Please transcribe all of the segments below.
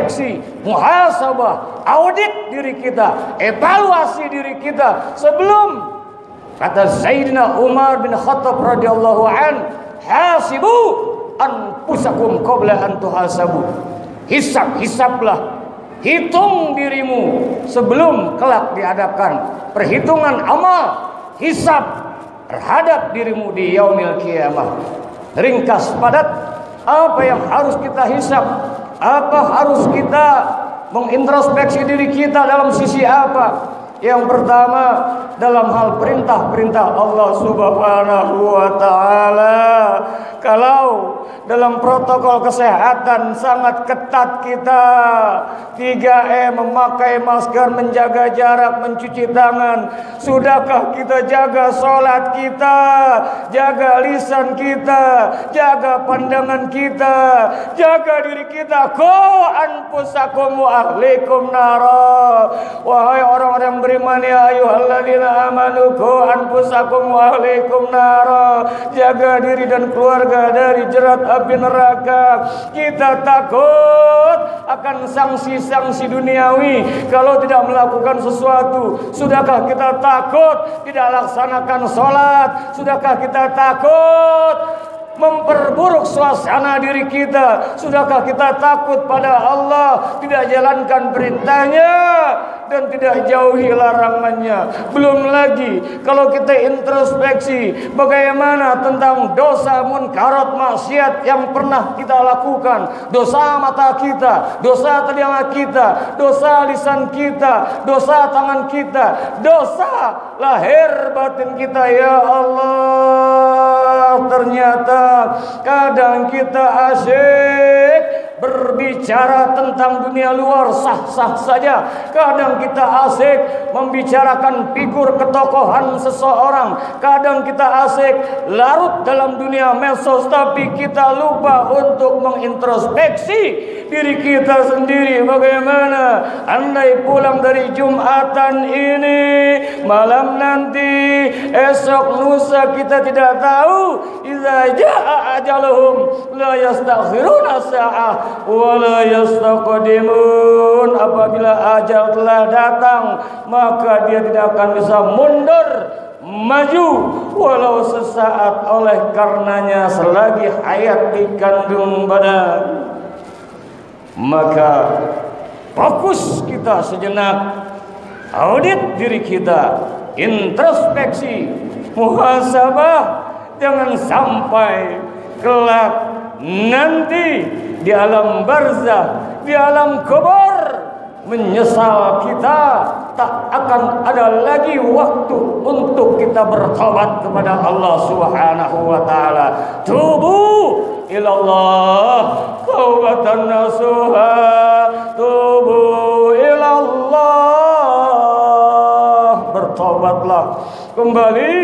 introspeksi, muhasabah, audit diri kita, evaluasi diri kita sebelum. Kata Sayyidina Umar bin Khattab radhiyallahu an, hasibu anfusakum qabla an tuhasabu. Hisablah, hitung dirimu sebelum kelak dihadapkan perhitungan amal, hisab terhadap dirimu di yaumil qiyamah. Ringkas padat, apa yang harus kita hisab, apa harus kita mengintrospeksi diri kita dalam sisi apa? Yang pertama, dalam hal perintah-perintah Allah Subhanahu wa taala. Kalau dalam protokol kesehatan sangat ketat kita, 3M, memakai masker, menjaga jarak, mencuci tangan. Sudahkah kita jaga sholat kita, jaga lisan kita, jaga pandangan kita, jaga diri kita? Qu anfusakum wa ahlikum nara. Wahai orang-orang yang beriman, ya ayyuhalladzina amanu qu anfusakum wa ahlikum nara. Jaga diri dan keluarga dari jerat api neraka. Kita takut akan sanksi-sanksi duniawi kalau tidak melakukan sesuatu. Sudahkah kita takut tidak laksanakan sholat? Sudahkah kita takut memperburuk suasana diri kita? Sudahkah kita takut pada Allah, tidak jalankan perintahnya dan tidak jauhi larangannya? Belum lagi kalau kita introspeksi bagaimana tentang dosa munkarat maksiat yang pernah kita lakukan. Dosa mata kita, dosa telinga kita, dosa lisan kita, dosa tangan kita, dosa lahir batin kita. Ya Allah, ternyata kadang kita asyik berbicara tentang dunia luar, sah-sah saja. Kadang kita asik membicarakan figur ketokohan seseorang. Kadang kita asik larut dalam dunia medsos, tapi kita lupa untuk mengintrospeksi diri kita sendiri. Bagaimana andai pulang dari Jumatan ini, malam nanti, esok lusa, kita tidak tahu. Idza jaa ajaluhum la yastakhiruna sa'ah wa la yastaqdimun. Apabila ajal telah datang, maka dia tidak akan bisa mundur maju walau sesaat, oleh karenanya selagi hayat dikandung badan. Maka fokus kita sejenak, audit diri kita, introspeksi, muhasabah. Jangan sampai kelak nanti di alam barzah, di alam kubur, menyesal kita, tak akan ada lagi waktu untuk kita bertobat kepada Allah Subhanahu wa taala. Tubu ilallah taubatan nasuha, tubu ilallah, bertobatlah, kembali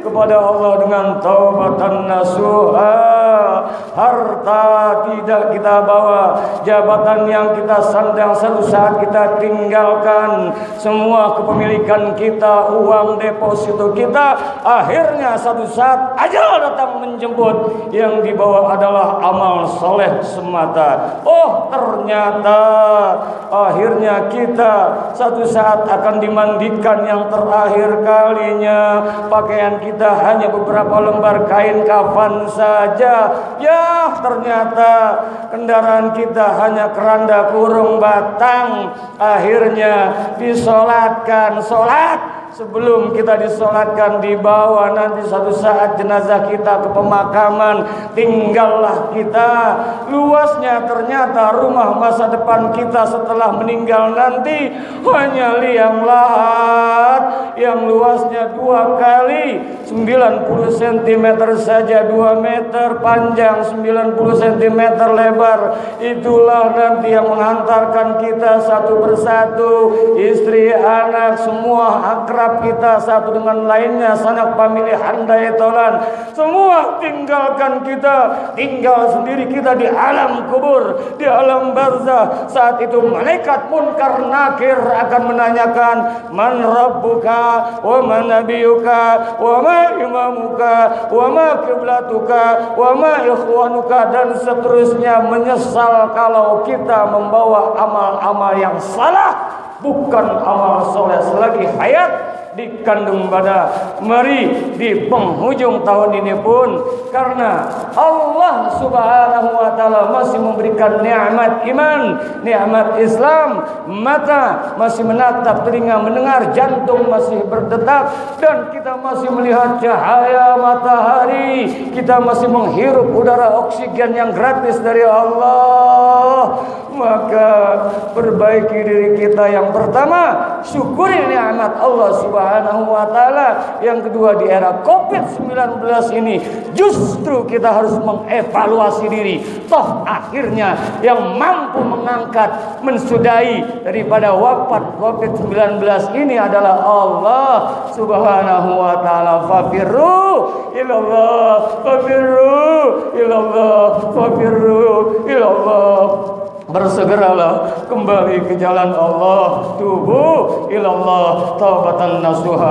kepada Allah dengan taubatan nasuha. Harta tidak kita bawa, jabatan yang kita sandang satu saat kita tinggalkan, semua kepemilikan kita, uang deposito kita, akhirnya satu saat ajal datang menjemput. Yang dibawa adalah amal soleh semata. Oh, ternyata akhirnya kita satu saat akan dimandikan yang terakhir kalinya. Pakaian kita hanya beberapa lembar kain kafan saja. Ya, ternyata kendaraan kita hanya keranda kurung batang. Akhirnya disolatkan, solat. Sebelum kita disolatkan, dibawa nanti satu saat jenazah kita ke pemakaman, tinggallah kita. Luasnya ternyata rumah masa depan kita setelah meninggal nanti hanya liang lahat yang luasnya 2 kali 90 cm saja, 2 meter panjang, 90 cm lebar. Itulah nanti yang menghantarkan kita satu persatu, istri, anak, semua akrab kita satu dengan lainnya, sanak pamilih handai tolan, semua tinggalkan kita, tinggal sendiri kita di alam kubur, di alam barzah. Saat itu malaikat munkar nakir akan menanyakan, man rabbuka, wa ma nabiyuka wa ma imamuka wa ma kiblatuka wa ma ikhwanuka, dan seterusnya. Menyesal kalau kita membawa amal-amal yang salah, bukan amal soleh selagi hayat dikandung pada. Mari di penghujung tahun ini pun, karena Allah Subhanahu wa taala masih memberikan nikmat iman, nikmat Islam, mata masih menatap, telinga mendengar, jantung masih berdetak, dan kita masih melihat cahaya matahari, kita masih menghirup udara oksigen yang gratis dari Allah. Maka perbaiki diri kita. Yang pertama, syukuri nikmat Allah Subhanahu wa taala. Yang kedua, di era Covid-19 ini justru kita harus mengevaluasi diri. Toh akhirnya yang mampu mengangkat, mensudahi daripada wabak Covid-19 ini adalah Allah Subhanahu wa taala. Fafirru ilallah, fafirru ilallah, fafirru ilallah. Bersegeralah kembali ke jalan Allah. Tubu ilallah taubatan nasuha.